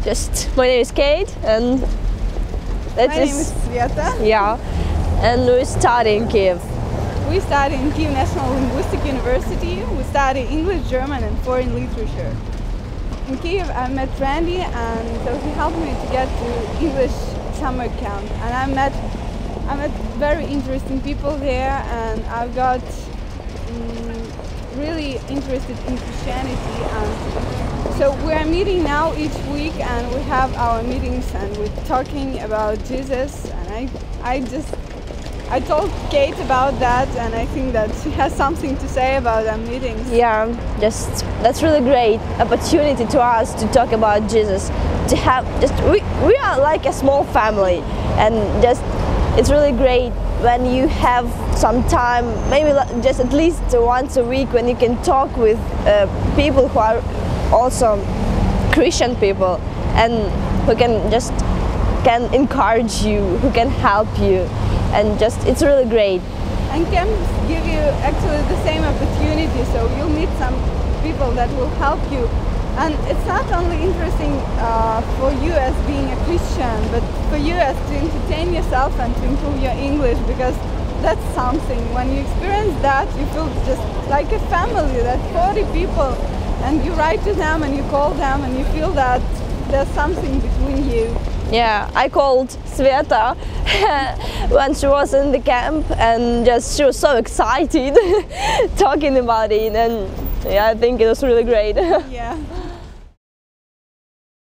just my name is Kate, and my name is Sveta. Yeah, and we study in Kiev. We study in Kiev National Linguistic University. We study English, German, and foreign literature. In Kiev, I met Randy, and so he helped me to get to English summer camp. And I met very interesting people there, and I got really interested in Christianity. And so we are meeting now each week, and we have our meetings, and we're talking about Jesus. And I told Kate about that, and I think that she has something to say about our meetings. Yeah, that's really great opportunity to us to talk about Jesus. To have we are like a small family, and it's really great when you have some time, maybe just at least once a week, when you can talk with people who are also Christian people, and who can encourage you, who can help you. And it's really great. And camps give you actually the same opportunity, so you'll meet some people that will help you. And it's not only interesting for you as being a Christian, but for you as to entertain yourself and to improve your English, because that's something. When you experience that, you feel just like a family, that 40 people, and you write to them and you call them and you feel that there's something between you. Yeah, I called Sveta when she was in the camp, and she was so excited talking about it, and yeah, I think it was really great. Yeah.